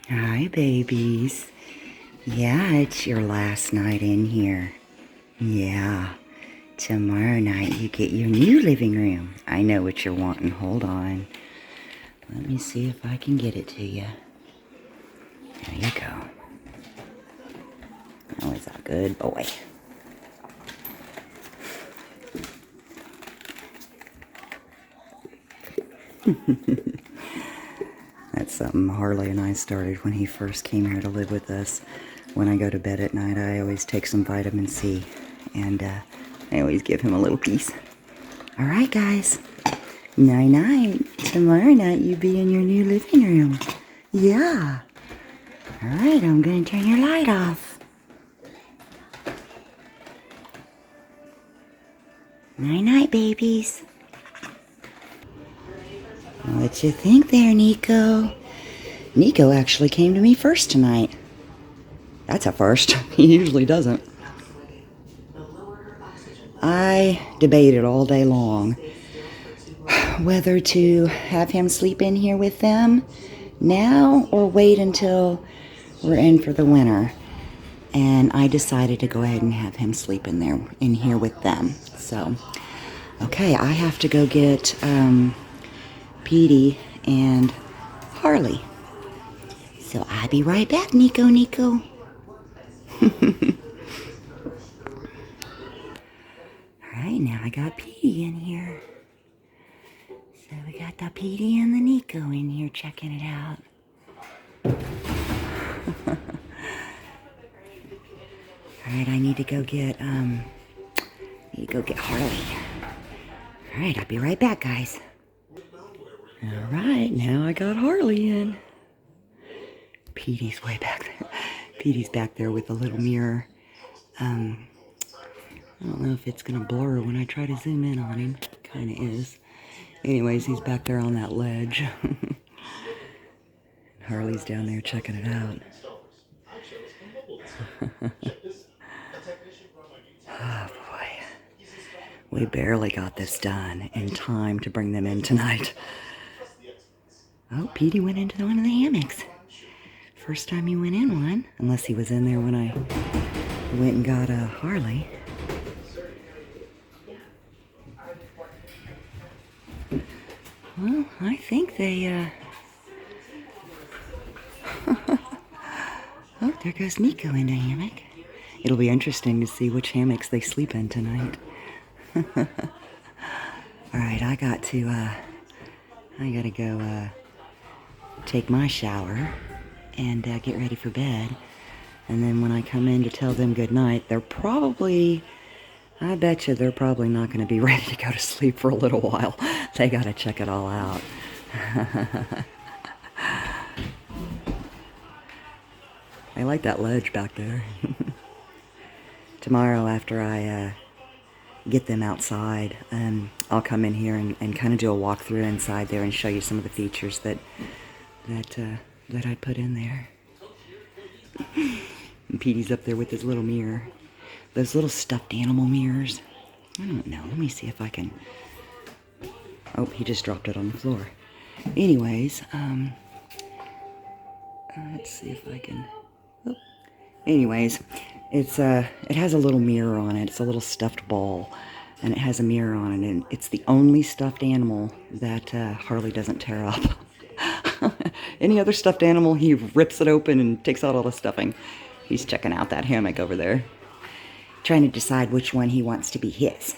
Hi, babies. Yeah, it's your last night in here. Yeah. Tomorrow night you get your new living room. I know what you're wanting. Hold on. Let me see if I can get it to you. There you go. Oh, he's a good boy. That's something Harley and I started when he first came here to live with us. When I go to bed at night, I always take some vitamin C. And I always give him a little piece. All right, guys. Night-night. Tomorrow night you be in your new living room. Yeah. All right, I'm going to turn your light off. Night-night, babies. What you think there, Nikko? Nikko actually came to me first tonight. That's a first. He usually doesn't. I debated all day long whether to have him sleep in here with them now or wait until we're in for the winter. And I decided to go ahead and have him sleep in here with them. So, okay, I have to go get Petey and Harley. So I'll be right back, Nikko. Alright, now I got Petey in here. So we got the Petey and the Nikko in here checking it out. Alright, I need to go get Harley. Alright, I'll be right back, guys. Alright, now I got Harley in. Petey's way back there. Petey's back there with the little mirror. I don't know if it's gonna blur when I try to zoom in on him. Kinda is. Anyways, he's back there on that ledge. Harley's down there checking it out. Oh boy. We barely got this done in time to bring them in tonight. Oh, Petey went into one of the hammocks. First time he went in one, unless he was in there when I went and got Harley. Well, I think they, Oh, there goes Nikko in a hammock. It'll be interesting to see which hammocks they sleep in tonight. Alright, I gotta go, take my shower and get ready for bed. And then when I come in to tell them goodnight, I bet you they're probably not going to be ready to go to sleep for a little while. They got to check it all out. I like that ledge back there. Tomorrow after I get them outside, I'll come in here and kind of do a walkthrough inside there and show you some of the features that I put in there. And Petey's up there with his little mirror. Those little stuffed animal mirrors. I don't know. Let me see if I can... Oh, he just dropped it on the floor. Anyways, let's see if I can... Oh. Anyways, it has a little mirror on it. It's a little stuffed ball. And it has a mirror on it. And it's the only stuffed animal that Harley doesn't tear up. Any other stuffed animal, he rips it open and takes out all the stuffing. He's checking out that hammock over there, trying to decide which one he wants to be his.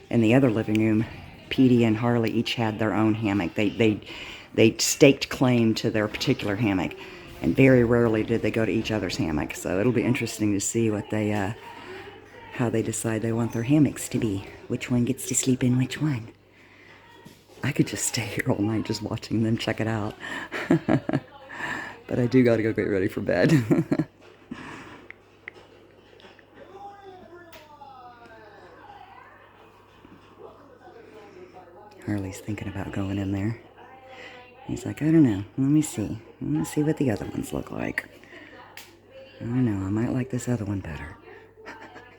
In the other living room, Petey and Harley each had their own hammock. They staked claim to their particular hammock, and very rarely did they go to each other's hammock. So it'll be interesting to see what how they decide they want their hammocks to be. Which one gets to sleep in which one. I could just stay here all night just watching them check it out. But I do gotta go get ready for bed. Harley's thinking about going in there. He's like, I don't know. Let me see what the other ones look like. I don't know. I might like this other one better.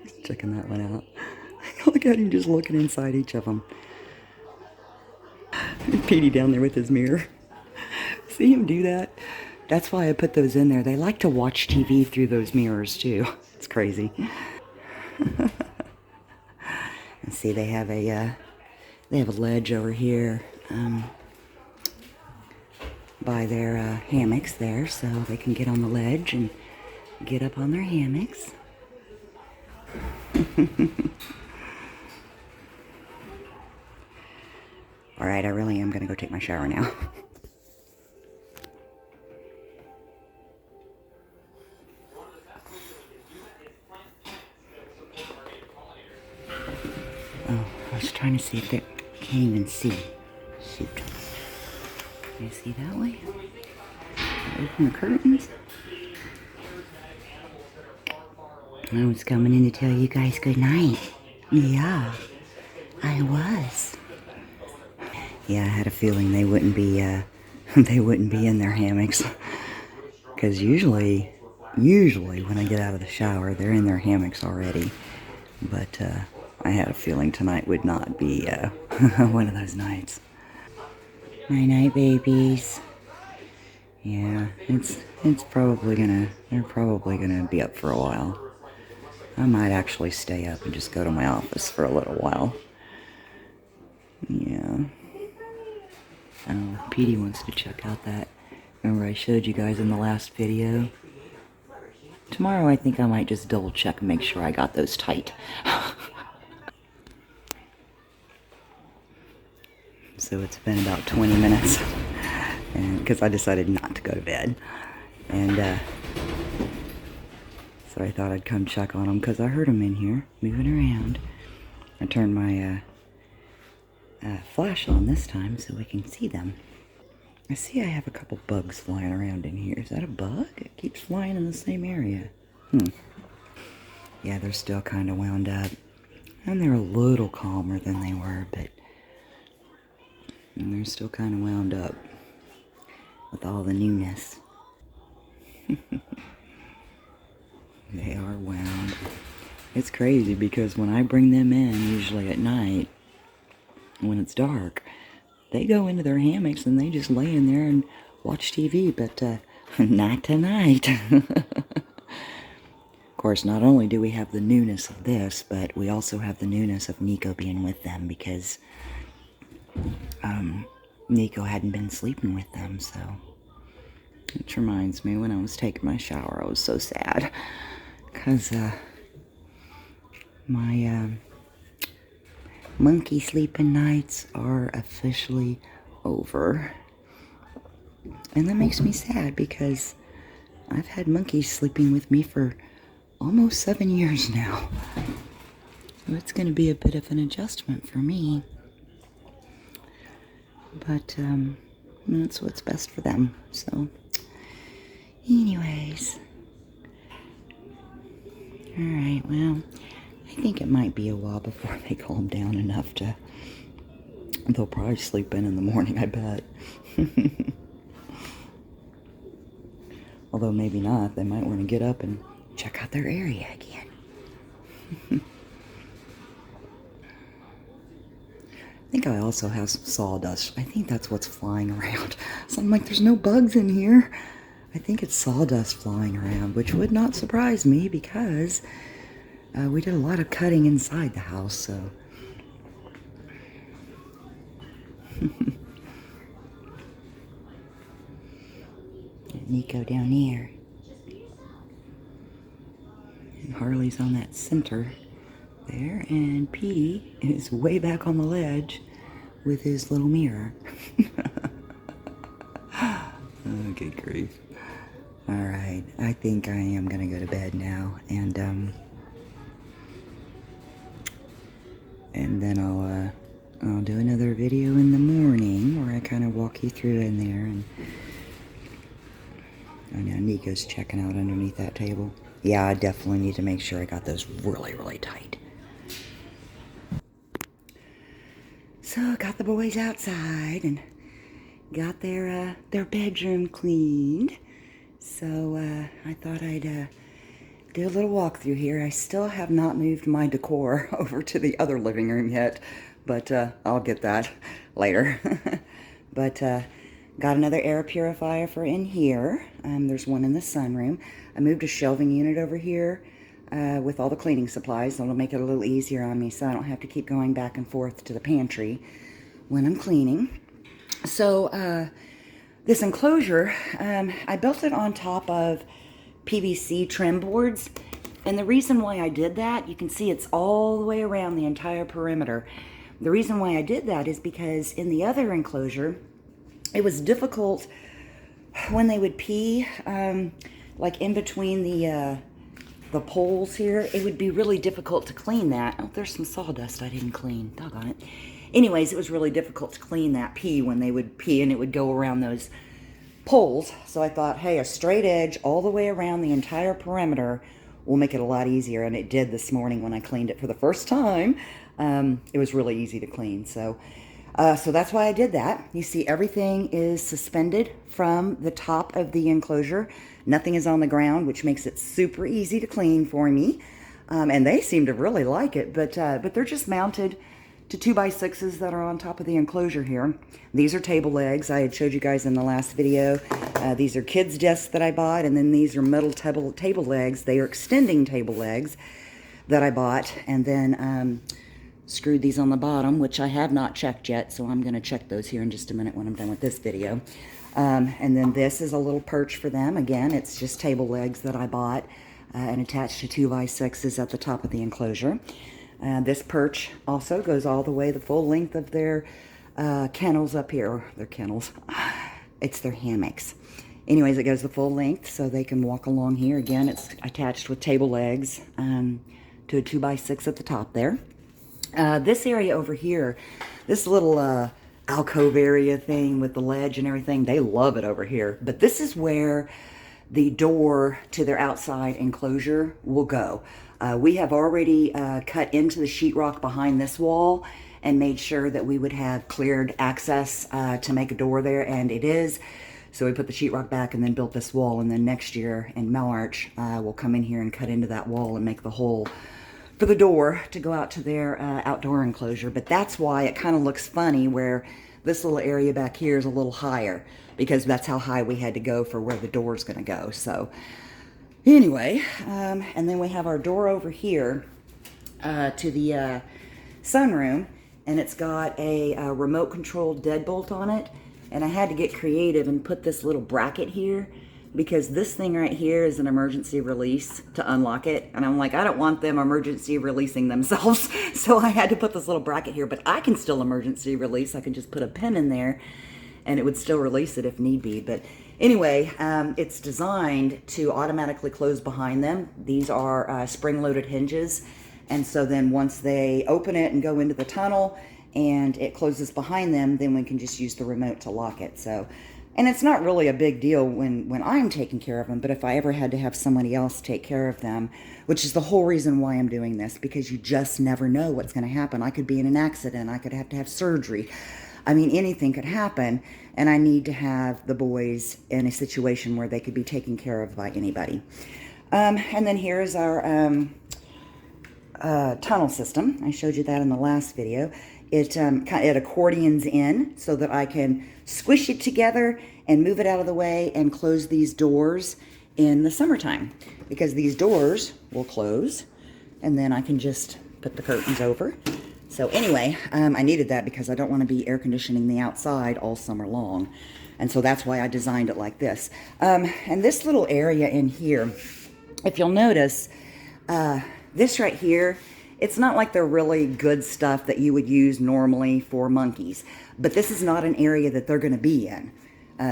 He's checking that one out. Look at him just looking inside each of them. Petey down there with his mirror. See him do that? That's why I put those in there. They like to watch TV through those mirrors too. It's crazy. And see, they have a ledge over here by their hammocks there, so they can get on the ledge and get up on their hammocks. All right, I really am gonna go take my shower now. Oh, I was trying to see if they can't even see. Shoot. Can you see that way? Open the curtains. I was coming in to tell you guys good night. Yeah, I was. Yeah, I had a feeling they wouldn't be in their hammocks. Because usually when I get out of the shower, they're in their hammocks already. But I had a feeling tonight would not be one of those nights. Night, babies. Yeah, they're probably gonna be up for a while. I might actually stay up and just go to my office for a little while. Yeah. Oh, Petey wants to check out that. Remember I showed you guys in the last video? Tomorrow I think I might just double check and make sure I got those tight. So it's been about 20 minutes. And because I decided not to go to bed. And so I thought I'd come check on them because I heard them in here moving around. I turned my flash on this time so we can see them. I see I have a couple bugs flying around in here. Is that a bug? It keeps flying in the same area. Yeah, they're still kind of wound up. And they're a little calmer than they were, but they're still kind of wound up with all the newness. They are wound. It's crazy because when I bring them in, usually at night, when it's dark, they go into their hammocks and they just lay in there and watch TV, but not tonight. Of course, not only do we have the newness of this, but we also have the newness of Nikko being with them because Nikko hadn't been sleeping with them, so which reminds me, when I was taking my shower, I was so sad because my monkey sleeping nights are officially over. And that makes me sad because I've had monkeys sleeping with me for almost 7 years now. So it's going to be a bit of an adjustment for me. But that's what's best for them. So anyways. Alright, well, I think it might be a while before they calm down enough to... They'll probably sleep in the morning, I bet. Although maybe not. They might want to get up and check out their area again. I think I also have some sawdust. I think that's what's flying around. So I'm like, there's no bugs in here. I think it's sawdust flying around, which would not surprise me because we did a lot of cutting inside the house, so. Nikko down here. And Harley's on that center there, and Petey is way back on the ledge with his little mirror. Oh, good grief. Alright, I think I am gonna go to bed now, and then I'll do another video in the morning where I kind of walk you through in there. And I know Nikko's checking out underneath that table. Yeah, I definitely need to make sure I got those really, really tight. So I got the boys outside and got their bedroom cleaned. So I thought I'd do a little walk through here. I still have not moved my decor over to the other living room yet, but I'll get that later. But Got another air purifier for in here. There's one in the sunroom. I moved a shelving unit over here with all the cleaning supplies. So it'll make it a little easier on me so I don't have to keep going back and forth to the pantry when I'm cleaning. So this enclosure, I built it on top of PVC trim boards. And the reason why I did that, you can see it's all the way around the entire perimeter. The reason why I did that is because in the other enclosure, it was difficult when they would pee, like in between the poles here. It would be really difficult to clean that. Oh, there's some sawdust I didn't clean. Doggone it. Anyways, it was really difficult to clean that pee when they would pee, and it would go around those poles. So I thought, hey, a straight edge all the way around the entire perimeter will make it a lot easier. And it did this morning when I cleaned it for the first time. It was really easy to clean. So that's why I did that. You see, everything is suspended from the top of the enclosure. Nothing is on the ground, which makes it super easy to clean for me. And they seem to really like it, but they're just mounted to 2x6s that are on top of the enclosure here. These are table legs. I had showed you guys in the last video. These are kids' desks that I bought, and then these are metal table legs. They are extending table legs that I bought, and then screwed these on the bottom, which I have not checked yet, so I'm going to check those here in just a minute when I'm done with this video. And then this is a little perch for them. Again, it's just table legs that I bought and attached to 2x6s at the top of the enclosure. This perch also goes all the way the full length of their kennels up here. Their kennels. It's their hammocks. Anyways, it goes the full length so they can walk along here. Again, it's attached with table legs to a 2x6 at the top there. This area over here, this little alcove area thing with the ledge and everything, they love it over here. But this is where the door to their outside enclosure will go. We have already cut into the sheetrock behind this wall and made sure that we would have cleared access to make a door there, and it is. So we put the sheetrock back and then built this wall, and then next year in March, we'll come in here and cut into that wall and make the hole for the door to go out to their outdoor enclosure. But that's why it kind of looks funny where this little area back here is a little higher, because that's how high we had to go for where the door is going to go. So anyway, and then we have our door over here to the sunroom, and it's got a remote controlled deadbolt on it. And I had to get creative and put this little bracket here, because this thing right here is an emergency release to unlock it. And I'm like, I don't want them emergency releasing themselves. So I had to put this little bracket here, but I can still emergency release. I can just put a pin in there and it would still release it if need be. But anyway, it's designed to automatically close behind them. These are spring-loaded hinges. And so then once they open it and go into the tunnel and it closes behind them, then we can just use the remote to lock it. So, and it's not really a big deal when I'm taking care of them, but if I ever had to have somebody else take care of them, which is the whole reason why I'm doing this, because you just never know what's going to happen. I could be in an accident. I could have to have surgery. I mean, anything could happen, and I need to have the boys in a situation where they could be taken care of by anybody. And then here's our tunnel system. I showed you that in the last video. It accordions in so that I can squish it together and move it out of the way and close these doors in the summertime, because these doors will close and then I can just put the curtains over. So anyway, I needed that because I don't want to be air conditioning the outside all summer long. And so that's why I designed it like this. And this little area in here, if you'll notice, this right here, it's not like the really good stuff that you would use normally for monkeys, but this is not an area that they're going to be in.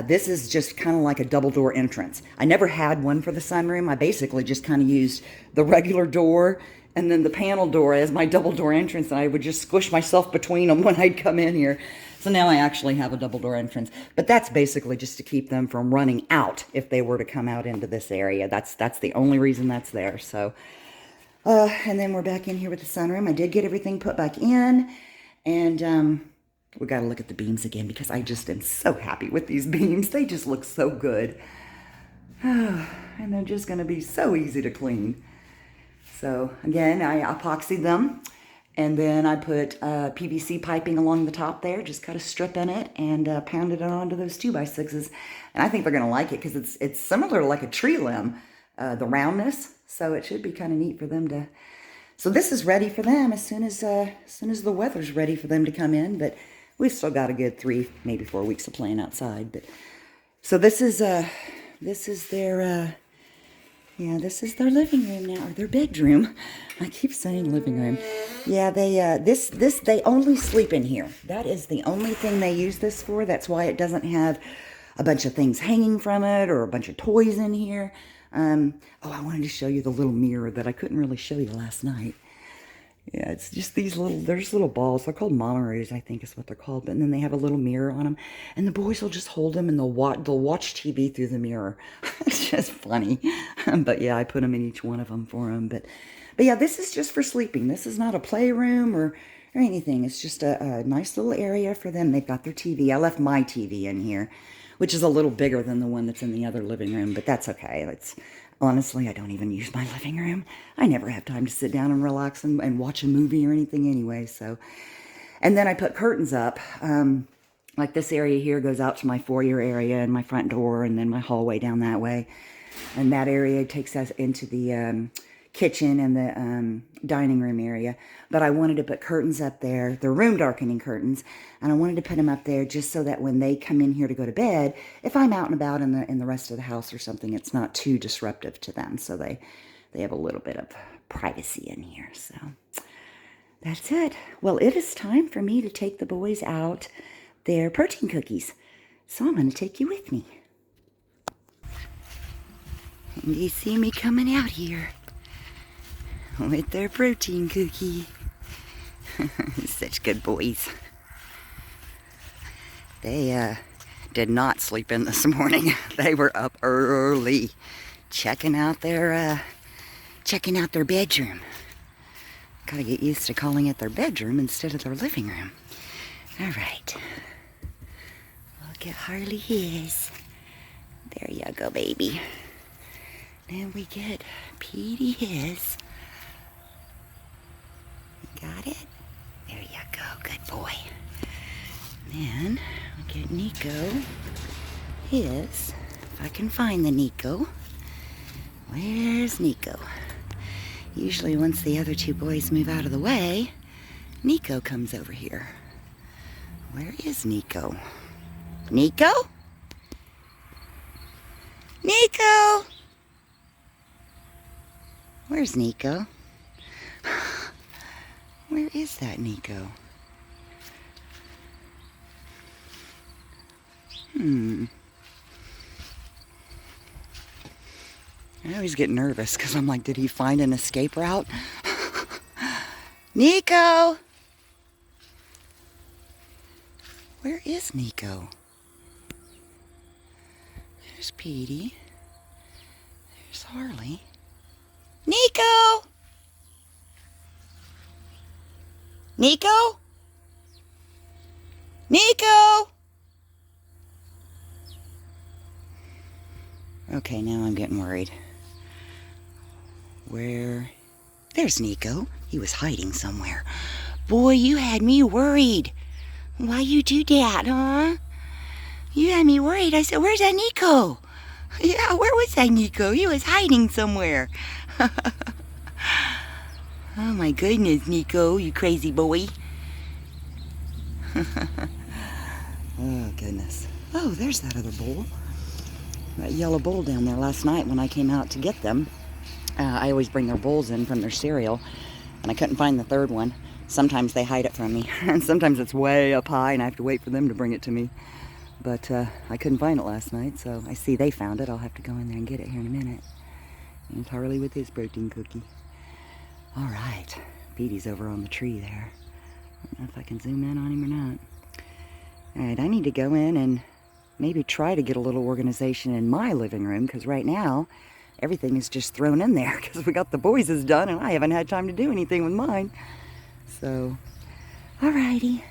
This is just kind of like a double door entrance. I never had one for the sunroom. I basically just kind of used the regular door and then the panel door as my double door entrance, and I would just squish myself between them when I'd come in here. So now I actually have a double door entrance, but that's basically just to keep them from running out if they were to come out into this area. That's the only reason that's there. So. And then we're back in here with the sunroom. I did get everything put back in, and we got to look at the beams again because I just am so happy with these beams. They just look so good. And they're just going to be so easy to clean. So again, I epoxied them, And then I put PVC piping along the top there, just cut a strip in it and pounded it onto those 2x6s. And I think they're going to like it because it's similar to like a tree limb, the roundness. So it should be kind of neat for them to... So this is ready for them as soon as the weather's ready for them to come in. But we've still got a good 3, maybe 4 weeks of playing outside. But so this is their this is their living room now, or their bedroom. I keep saying living room. Yeah, they only sleep in here. That is the only thing they use this for. That's why it doesn't have a bunch of things hanging from it or a bunch of toys in here. Oh, I wanted to show you the little mirror that I couldn't really show you last night. Yeah, it's just these there's little balls. They're called monorays, I think is what they're called. But then they have a little mirror on them. And the boys will just hold them and they'll watch TV through the mirror. It's just funny. But yeah, I put them in each one of them for them. But yeah, this is just for sleeping. This is not a playroom or anything. It's just a nice little area for them. They've got their TV. I left my TV in here, which is a little bigger than the one that's in the other living room. But that's okay. Honestly, I don't even use my living room. I never have time to sit down and relax and watch a movie or anything anyway. So, and then I put curtains up. Like this area here goes out to my foyer area and my front door, and then my hallway down that way. And that area takes us into the kitchen and the dining room area. But I wanted to put curtains up there. They're room darkening curtains. And I wanted to put them up there just so that when they come in here to go to bed, if I'm out and about in the rest of the house or something, it's not too disruptive to them. So they have a little bit of privacy in here. So that's it. Well, it is time for me to take the boys out their protein cookies. So I'm going to take you with me. And you see me coming out here with their protein cookie. Such good boys. They did not sleep in this morning. They were up early, checking out their bedroom. Gotta get used to calling it their bedroom instead of their living room. All right. We'll get Harley his. There you go, baby. Then we get Petey his. Got it? There you go, good boy. Then we'll get Nikko his. If I can find the Nikko. Where's Nikko? Usually once the other 2 boys move out of the way, Nikko comes over here. Where is Nikko? Nikko? Nikko! Where's Nikko? Where is that Nikko? I always get nervous because I'm like, did he find an escape route? Nikko! Where is Nikko? There's Petey. There's Harley. Nikko! Nikko? Nikko! Okay, now I'm getting worried. Where? There's Nikko. He was hiding somewhere. Boy, you had me worried. Why you do that, huh? You had me worried. I said, where's that Nikko? Yeah, where was that Nikko? He was hiding somewhere. Oh my goodness, Nikko, you crazy boy. Oh goodness. Oh, there's that other bowl. That yellow bowl down there. Last night when I came out to get them, I always bring their bowls in from their cereal, and I couldn't find the third one. Sometimes they hide it from me, and sometimes it's way up high and I have to wait for them to bring it to me. But I couldn't find it last night, so I see they found it. I'll have to go in there and get it here in a minute. And Harley with his protein cookie. All right, Petey's over on the tree there. I don't know if I can zoom in on him or not. All right, I need to go in and maybe try to get a little organization in my living room, because right now everything is just thrown in there because we got the boys' done and I haven't had time to do anything with mine. So, all righty.